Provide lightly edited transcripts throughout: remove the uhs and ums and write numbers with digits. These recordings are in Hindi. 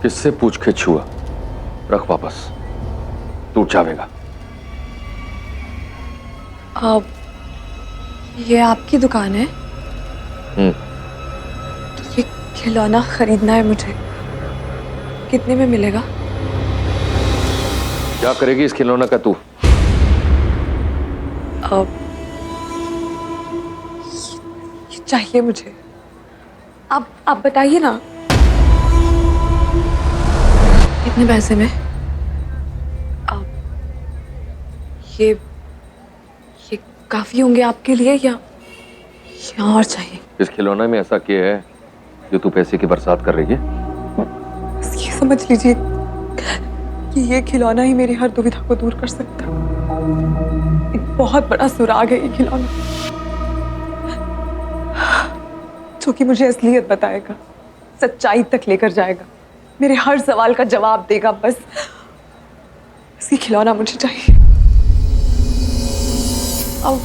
किससे पूछ के छुआ? रख वापस, टूट जाएगा। अब ये आपकी दुकान है? तो ये खिलौना खरीदना है मुझे, कितने में मिलेगा? क्या करेगी इस खिलौना का तू? अब ये चाहिए मुझे, आप बताइए ना, कितने पैसे में? अब ये काफी होंगे आपके लिए या और चाहिए? इस खिलौने में ऐसा क्या है जो तू पैसे की बरसात कर रही है? बस ये समझ लीजिए कि ये खिलौना ही मेरी हर दुविधा को दूर कर सकता है। एक बहुत बड़ा सुराग है ये खिलौना, जो कि मुझे असलियत बताएगा, सच्चाई तक लेकर जाएगा, मेरे हर सवाल का जवाब देगा। बस ये खिलौना मुझे चाहिए। अब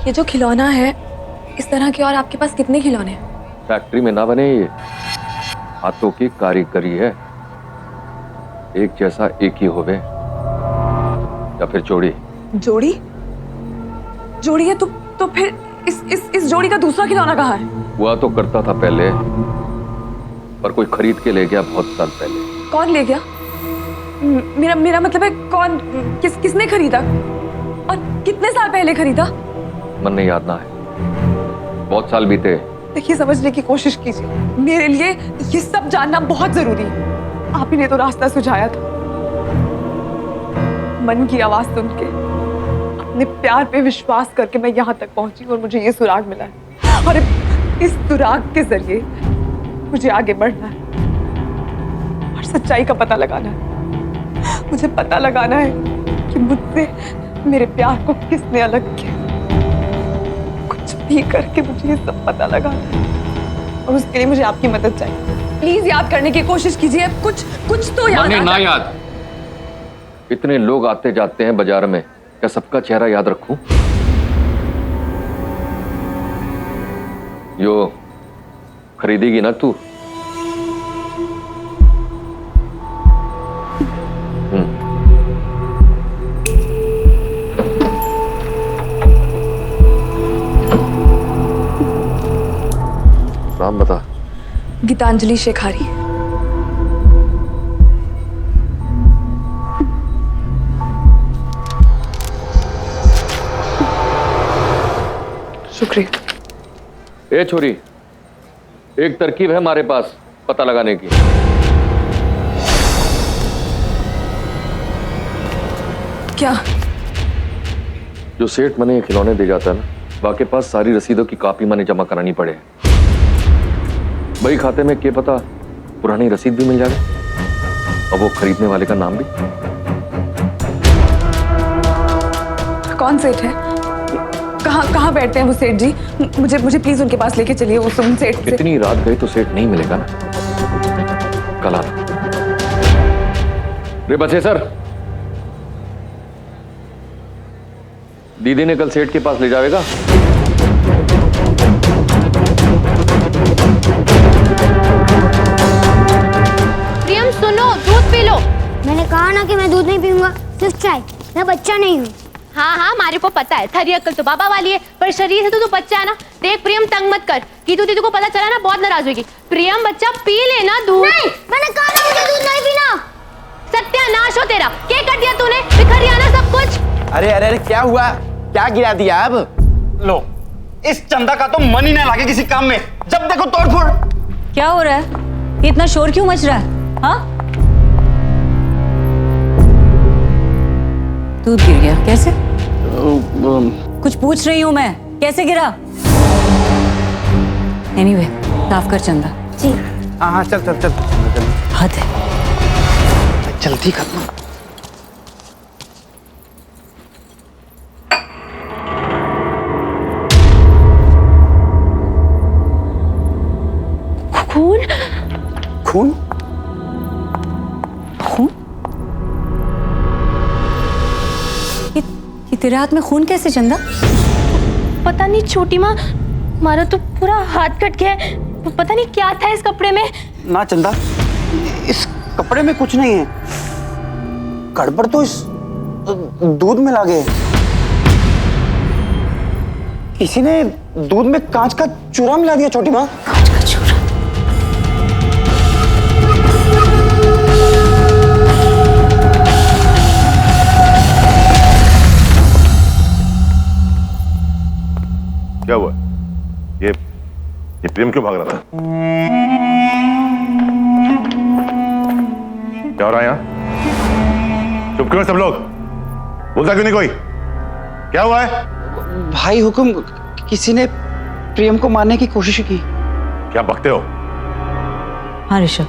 ये जो खिलौना है, इस तरह के और आपके पास कितने खिलौने हैं? फैक्ट्री में ना बने ये, हाथों की कारीगरी है। एक जैसा एक ही होवे, या फिर जोड़ी। जोड़ी? जोड़ी है तो फिर इस जोड़ी का दूसरा खिलौना कहाँ है? हुआ तो करता था पहले, पर कोई खरीद के ले गया बहुत साल पहले। कौन ले गया? मेरा मतलब है कौन, किसने खरीदा और कितने साल पहले खरीदा? मन नहीं, याद ना है, बहुत साल बीते। देखिए, समझने की कोशिश कीजिए, मेरे लिए ये सब जानना बहुत जरूरी है। आप ही ने तो रास्ता सुझाया था। मन की आवाज सुन के, अपने प्यार पे विश्वास करके मैं यहाँ तक पहुंची और मुझे ये सुराग मिला है। और इस सुराग के जरिए मुझे आगे बढ़ना है और सच्चाई का पता लगाना है। मुझे पता लगाना है कि मुझसे मेरे प्यार को किसने अलग किया। कुछ भी करके मुझे ये सब पता लगाना है और उसके लिए मुझे आपकी मदद चाहिए। प्लीज याद करने की कोशिश कीजिए, कुछ तो याद ना याद। इतने लोग आते जाते हैं बाजार में, क्या सबका चेहरा याद रखूं? यो खरीदेगी ना तू? नाम बता। गीतांजलि शेखारी। शुक्रिया। ए छोरी, एक तरकीब है हमारे पास पता लगाने की। क्या? जो सेठ मने ये खिलौने दे जाता है ना, वाके पास सारी रसीदों की कॉपी मने जमा करानी पड़े। भाई खाते में क्या पता पुरानी रसीद भी मिल जाए और वो खरीदने वाले का नाम भी। कौन सेठ है? कहाँ बैठते हैं वो सेठ जी? मुझे प्लीज उनके पास लेके चलिए। उस सेठ से इतनी रात गई तो सेठ नहीं मिलेगा ना, कल आना। रे बचे सर, दीदी ने कल सेठ के पास ले जाएगा। प्रियम सुनो, दूध पी लो। मैंने कहा ना कि मैं दूध नहीं पीऊंगा, सिर्फ चाय। मैं बच्चा नहीं हूँ। हाँ हाँ, हमारे को पता है, थारी अक्ल तो बाबा वाली है, पर शरीर से तो तू बच्चा है ना। देख प्रियम, तंग मत कर, कि तू दीदी को पता चला ना बहुत नाराज होगी। प्रियम बच्चा पी लेना दूध। नहीं, मैंने कहा ना मुझे दूध नहीं पीना। सत्यानाश हो तेरा, क्या कर दिया तूने? बिखर गया ना सब कुछ। अरे अरे अरे, क्या हुआ? क्या गिरा दिया अब? लो, इस चंदा का तो मन ही ना लगे किसी काम में, जब देखो तोड़फोड़। क्या हो रहा है? इतना शोर क्यों मच रहा है? हाँ, दूध गिर गया कैसे? कुछ पूछ रही हूँ मैं, कैसे गिरा? एनीवे, साफ कर चंदा। जी। हाँ चल चल चल चल। हद है। जल्दी करना। खून? खून? खून? ये तेरे हाथ में खून कैसे चंदा? पता नहीं छोटी माँ, तुम्हारा तो पूरा हाथ कट गया है। पता नहीं क्या था इस कपड़े में। ना चंदा, इस कपड़े में कुछ नहीं है। गड़बड़ तो इस दूध में लागे है। किसी ने दूध में कांच का चूरा मिला दिया छोटी माँ। कांच का चूरा? क्या हुआ? ये प्रेम क्यों भाग रहा था? क्या हो रहा है यहाँ? चुप क्यों सब लोग? बोलता क्यों नहीं कोई? क्या हुआ है? भाई हुक्म, किसी ने प्रियम को मारने की कोशिश की। क्या बकते हो? हाँ ऋषभ,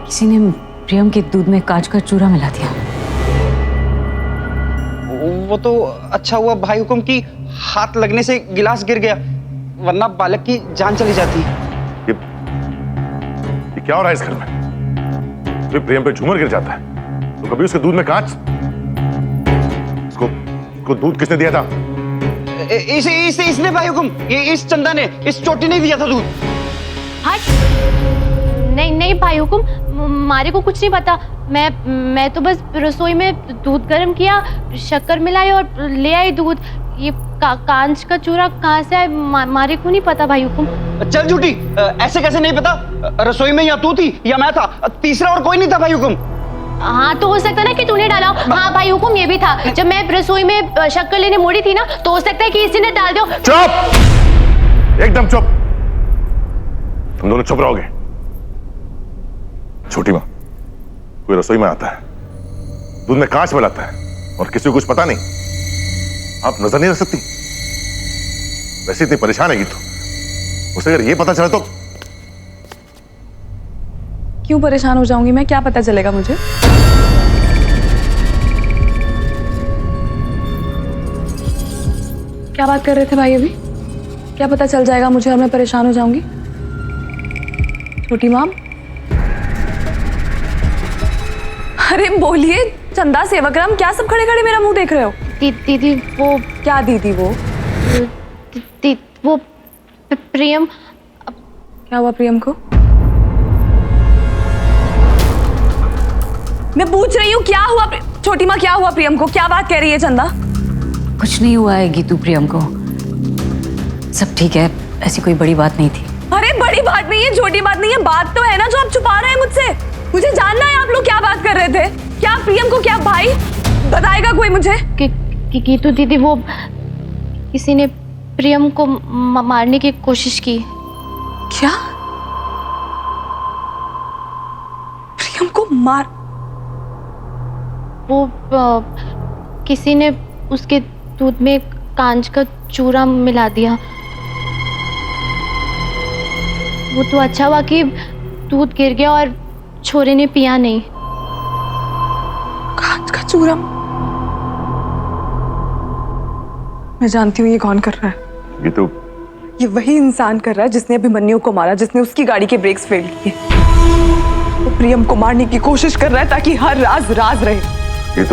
किसी ने प्रियम के दूध में कांच का चूरा मिला दिया। वो तो अच्छा हुआ भाई हुक्म की हाथ लगने से गिलास गिर गया, वरना बालक की जान चली जाती। ये क्या हो रहा है इस घर में? फिर प्रेम पे झूमर गिर जाता है तो कभी उसके दूध में कांच? उसको दूध किसने दिया था? इसने भाई हुक्म, इस चंदा ने, इस चोटी ने दिया था दूध। हट! नहीं नहीं भाई हुकुम, मारे को कुछ नहीं पता। मैं तो बस रसोई में दूध गर्म किया, शक्कर मिलाई और ले आई दूध। ये कांच का चूरा कहाँ से आया मारे को नहीं पता भाई हुकुम। चल झूठी, ऐसे कैसे नहीं पता? रसोई में या तू थी या मैं था, तीसरा और कोई नहीं था भाई हुकुम। हाँ तो हो सकता है ना कि तूने डाला। हाँ भाई हुकुम, ये भी था। जब मैं रसोई में शक्कर लेने मुड़ी थी ना, तो हो सकता है कि इसी ने डाल दो। चुप! एकदम चुप! तुम दोनों चुप रहोगे। छोटी माँ, कोई रसोई में आता है, दूध में कांच मिलाता है और किसी को कुछ पता नहीं, आप नजर नहीं रख सकती? वैसे इतनी परेशान है तो उसे अगर ये पता चला तो? क्यों परेशान हो जाऊंगी मैं? क्या पता चलेगा मुझे? क्या बात कर रहे थे भाई अभी? क्या पता चल जाएगा मुझे और मैं परेशान हो जाऊंगी? छोटी माम, अरे बोलिए। चंदा, सेवकराम, क्या सब खड़े खड़े मेरा मुंह देख रहे हो? दीदी वो क्या दीदी वो? वो प्रियम। क्या हुआ प्रियम को? मैं पूछ रही हूँ क्या हुआ? छोटी माँ, क्या हुआ प्रियम को? क्या बात कह रही है चंदा? कुछ नहीं हुआ है गीतू, प्रियम को सब ठीक है, ऐसी कोई बड़ी बात नहीं थी। अरे बड़ी बात नहीं है, छोटी बात नहीं है, बात तो है ना जो आप छुपा रहे हैं मुझसे। मुझे जानना है आप लोग क्या बात कर रहे थे। क्या प्रियम को क्या भाई बताएगा कोई मुझे? गीतू दीदी, वो किसी ने प्रियम को मारने की कोशिश की। क्या? प्रियम को मार? वो किसी ने उसके दूध में कांच का चूरा मिला दिया। वो तो अच्छा हुआ कि दूध गिर गया और छोरे ने पिया नहीं। कांच का चूरा? मैं जानती हूँ ये कौन कर रहा है। ये तो ये वही इंसान कर रहा है जिसने अभिमन्यु को मारा, जिसने उसकी गाड़ी के ब्रेक्स फेल किए। वो प्रियम को मारने की कोशिश कर रहा है ताकि हर राज राज रहे। ये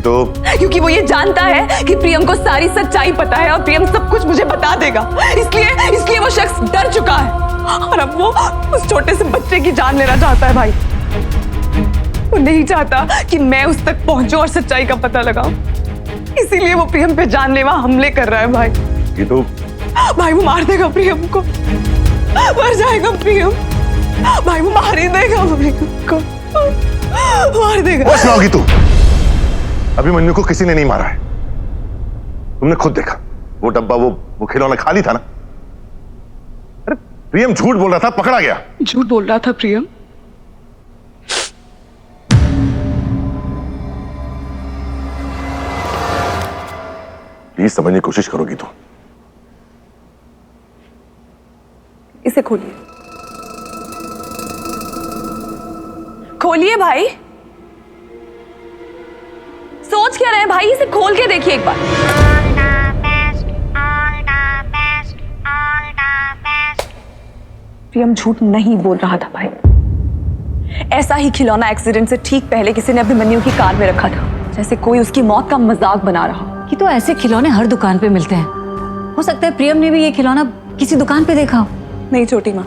तो क्योंकि वो ये जानता है कि प्रियम को सारी सच्चाई पता है और प्रियम सब कुछ मुझे बता देगा। इसलिए वो शख्स डर चुका है और अब वो उस छोटे से बच्चे की जान लेना चाहता है। भाई, वो नहीं चाहता कि मैं उस तक पहुंचूं और सच्चाई का पता लगाऊं। इसीलिए वो प्रियम पे जानलेवा हमले कर रहा है। भाई, ये तो भाई वो मार देगा प्रियम को, मर जाएगा प्रियम। भाई वो मार ही देगा प्रियम को, मार देगा। बस ना होगी तू। अभिमन्यु को किसी ने नहीं मारा है, तुमने खुद देखा। वो डब्बा, वो खिलौना खाली था ना। अरे प्रियम झूठ बोल रहा था, पकड़ा गया। झूठ बोल रहा था प्रियम? प्लीज समझने की कोशिश करोगी तो? इसे खोलिए, खोलिए भाई। सोच क्या रहे हैं भाई? इसे खोल के देखिए एक बार। प्रियम झूठ नहीं बोल रहा था भाई। ऐसा ही खिलौना एक्सीडेंट से ठीक पहले किसी ने अभिमन्यु की कार में रखा था, जैसे कोई उसकी मौत का मजाक बना रहा। कि तो ऐसे खिलौने हर दुकान पे मिलते हैं, हो सकता है प्रियम ने भी ये खिलौना किसी दुकान पे देखा हो। नहीं छोटी माँ,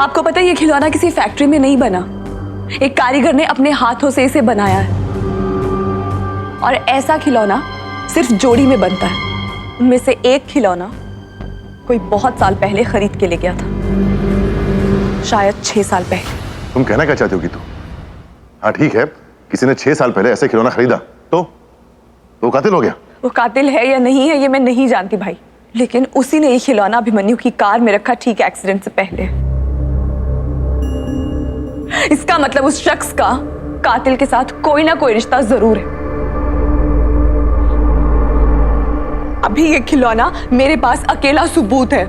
आपको पता है ये खिलौना किसी फैक्ट्री में नहीं बना, एक कारीगर ने अपने हाथों से इसे बनाया है। और ऐसा खिलौना सिर्फ जोड़ी में बनता है। उनमें से एक खिलौना कोई बहुत साल पहले खरीद के ले गया था, शायद 6 साल पहले। तुम कहना क्या चाहती हो गीतू? हाँ ठीक है, किसी ने 6 साल पहले ऐसे खिलौना खरीदा तो कातिल हो गया। वो कातिल है या नहीं है ये मैं नहीं जानती भाई, लेकिन उसी ने ये खिलौना अभिमन्यु की कार में रखा ठीक एक्सीडेंट से पहले। इसका मतलब उस शख्स का कातिल के साथ कोई ना कोई रिश्ता जरूर है। अभी ये खिलौना मेरे पास अकेला सबूत है,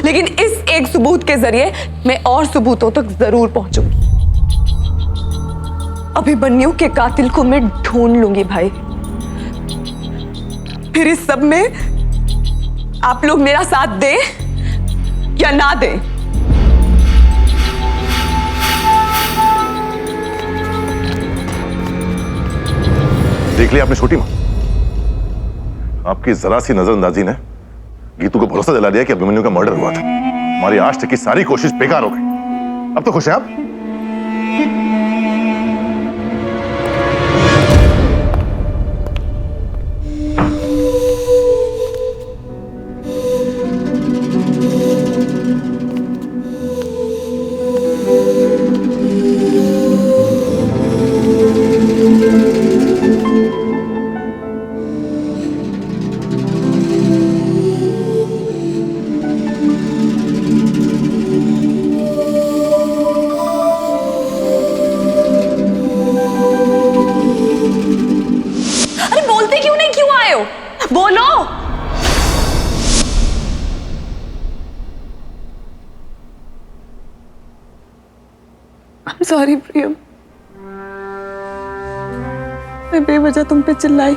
लेकिन इस एक सबूत के जरिए मैं और सबूतों तक जरूर पहुंचूंगी। अभिमन्यु के कातिल को मैं ढूंढ लूंगी भाई। फिर इस सब में आप लोग मेरा साथ दें या ना दें। देख लिया आपने छोटी माँ, आपकी जरा सी नजरअंदाजी ने गीतू को भरोसा दिला दिया कि अभिमन्यु का मर्डर हुआ था। हमारी आज तक की सारी कोशिश बेकार हो गई। अब तो खुश हैं आप? बोलो। I'm sorry प्रियम, मैं बेवजह तुम पे चिल्लाई।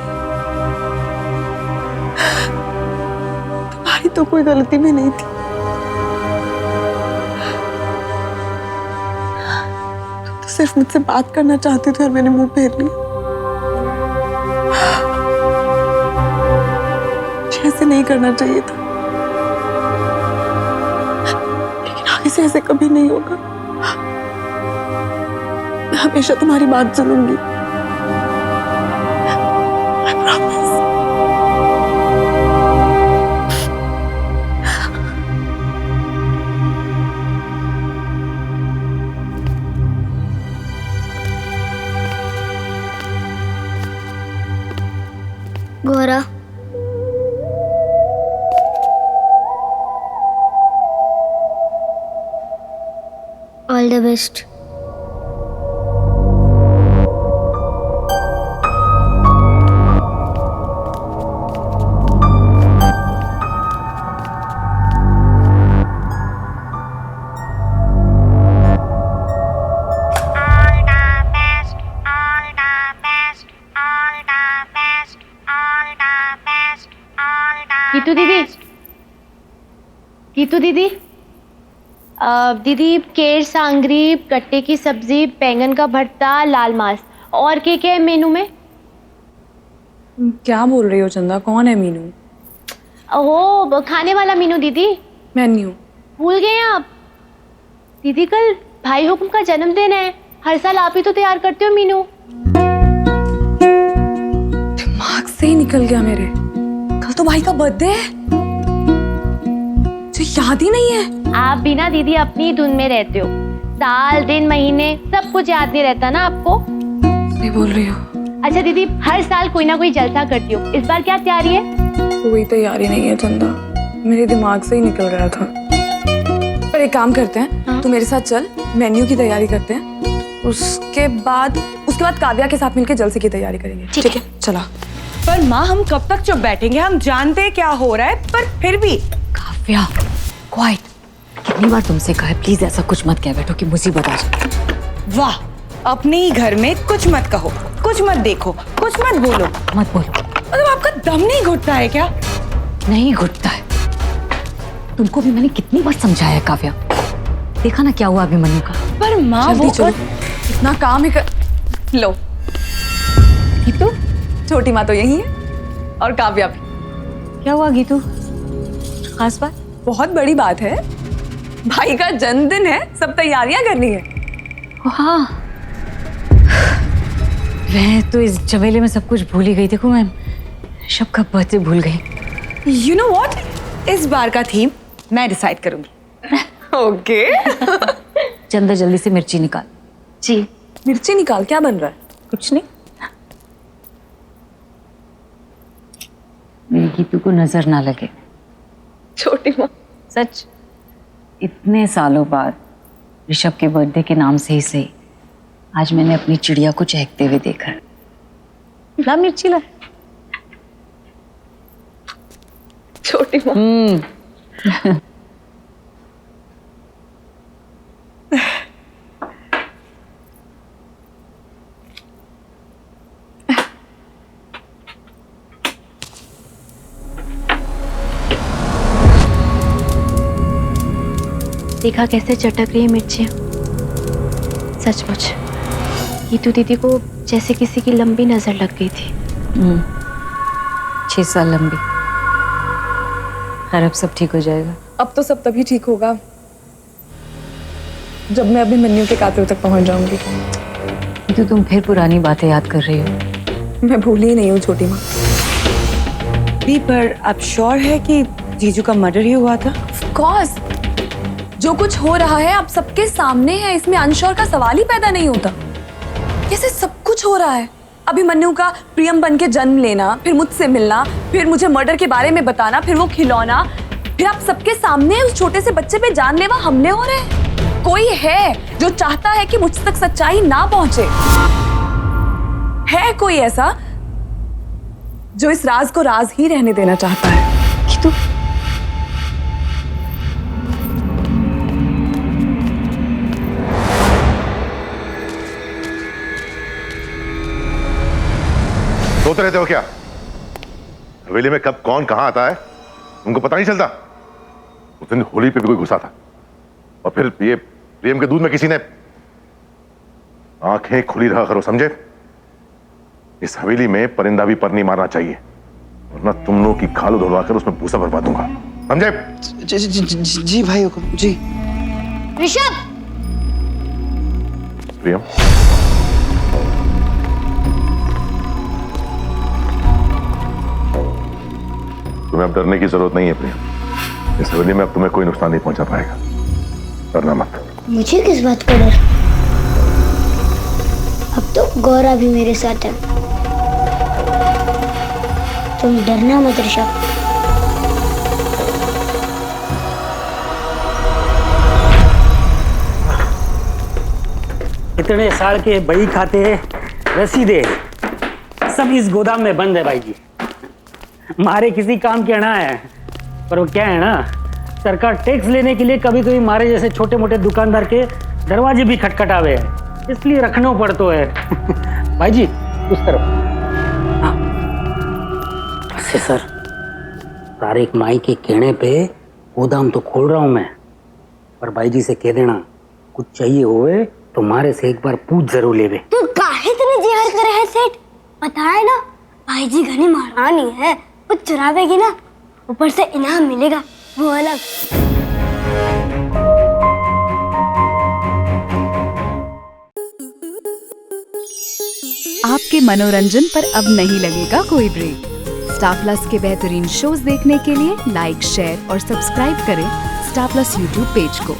तुम्हारी तो कोई गलती भी नहीं थी। तुम तो सिर्फ मुझसे बात करना चाहती थी और मैंने मुंह फेर लिया। ऐसे नहीं करना चाहिए था, लेकिन आगे से ऐसे कभी नहीं होगा। मैं हमेशा तुम्हारी बात सुनूंगी। I promise. Gaura, all the best. Geetu दीदी, गीतू दीदी, दीदी केर सांगरी, गट्टे की सब्जी, बैंगन का भरता, लाल मांस और क्या है मेनू में? क्या बोल रही हो चंदा? कौन है मीनू? ओह, खाने वाला मीनू दीदी। मेन्यू भूल गए आप? दीदी कल भाई हुक्म का जन्मदिन है, हर साल आप ही तो तैयार करते हो मीनू। दिमाग से ही निकल गया मेरे, कल तो भाई का बर्थडे है, मुझे याद ही नहीं है। आप भी ना दीदी अपनी धुन में रहते हो, साल दिन महीने सब कुछ याद नहीं रहता ना आपको। नहीं बोल रही हो? अच्छा दीदी, हर साल कोई ना कोई जलसा करती हो, इस बार क्या तैयारी है? कोई तैयारी नहीं है चंदा, मेरे दिमाग से ही निकल रहा था। पर एक काम करते हैं, तू मेरे साथ चल, मेन्यू की तैयारी करते हैं, उसके बाद काव्या के साथ मिलकर जलसे की तैयारी करेंगे। ठीक है, चला। पर माँ, हम कब तक चुप बैठेंगे? हम जानते हैं क्या हो रहा है, पर फिर भी। काव्या, क्वाइट। कितनी बार तुमसे कहा है प्लीज ऐसा कुछ मत कह बैठो कि मुसीबत आ जाए। वाह, अपने ही घर में कुछ मत कहो, कुछ मत देखो, कुछ मत बोलो। मत बोलो। मतलब आपका दम नहीं घुटता है क्या? नहीं घुटता है। तुमको भी मैंने कितनी बार समझाया काव्या, देखा ना क्या हुआ अभिमन्यु का। पर माँ, जल्दी वो चलो, इतना काम है लो। ठीक तो छोटी माँ तो यही है और काव्या भी। क्या हुआ गीतू? खास बात? बहुत बड़ी बात है, भाई का जन्मदिन है, सब तैयारियां करनी है। हाँ, मैं तो इस झमेले में सब कुछ भूल ही गई। देखो मैं ऋषभ का बर्थडे भूल गई। यू नो व्हाट, इस बार का थीम मैं डिसाइड करूंगी। ओके। चंदा जल्दी से मिर्ची निकाल। जी। मिर्ची निकाल, क्या बन रहा है? कुछ नहीं, मेरी गीतू को नजर ना लगे। छोटी माँ, सच, इतने सालों बाद ऋषभ के बर्थडे के नाम से ही सही, आज मैंने अपनी चिड़िया को चहकते हुए देखा। ला मिर्ची ला। छोटी माँ। देखा कैसे चटक रही है मिर्ची। सचमुच गीतू दीदी को जैसे किसी की लंबी नजर लग गई थी। 6 साल लंबी। खैर अब सब ठीक हो जाएगा। अब तो सब तभी ठीक होगा जब मैं अभिमन्यु के कातिल तक पहुंच जाऊंगी। तो तुम फिर पुरानी बातें याद कर रही हो। मैं भूली ही नहीं हूँ छोटी माँ। दी, पर आप श्योर है कि जीजू का मर्डर ही हुआ था? ऑफ कोर्स, जो कुछ हो रहा है आप सबके सामने है, इसमें अनश्योर का सवाल ही पैदा नहीं होता। कैसे सब कुछ हो रहा है, अभिमन्यु का प्रियम बन के जन्म लेना, फिर मुझसे मिलना, फिर मुझे मर्डर के बारे में बताना, फिर वो खिलौना, फिर आप सबके सामने उस छोटे से बच्चे पे जानलेवा हमले हो रहे हैं। कोई है जो चाहता है कि मुझ तक सच्चाई ना पहुंचे? है कोई ऐसा जो इस राज को राज ही रहने देना चाहता है? गीतू, सोते रहते हो क्या? हवेली में कब कौन कहां आता है तुमको पता नहीं चलता? उस दिन होली पे भी कोई घुसा था, और फिर ये प्रेम के दूध में किसी ने। आंखें खुली रहा करो, समझे? इस हवेली में परिंदा भी पर नहीं मारना चाहिए, वरना तुम लोग की खाल उधड़वा कर उसमें भूसा भरवा दूंगा, समझे? जी भाई हुक्म जी। ऋषभ, प्रियम, तुम्हें अब डरने की जरूरत नहीं है प्रियम। इस हवेली में अब तुम्हें कोई नुकसान नहीं पहुंचा पाएगा, डरना मत। मुझे किस बात का डर? अब तो गौरा भी मेरे साथ है। तुम डरना मत ऋषभ। इतने साल के बही खाते रसीदे सब इस गोदाम में बंद है भाई जी। मारे किसी काम के ना है, पर वो क्या है ना, सरकार टैक्स लेने के लिए कभी कभी मारे जैसे छोटे मोटे दुकानदार के दरवाजे भी खटखटावे है, इसलिए रखना पड़ता है। भाई जी उस तरफ। हाँ से सर, तारिक माई के कहने पे गोदाम तो खोल रहा हूं मैं, पर भाई जी से कह देना कुछ चाहिए होवे तो मारे से एक बार पूछ जरूर लेवे। तू काहे इतनी जिहार करे है सेठ? पता है ना, भाई जी घनी महारानी है, कुछ चुरावेगी ना, ऊपर से इनाम मिलेगा, वो अलग। आपके मनोरंजन पर अब नहीं लगेगा कोई ब्रेक। स्टार प्लस के बेहतरीन शोज देखने के लिए लाइक, शेयर और सब्सक्राइब करें स्टार प्लस यूट्यूब पेज को।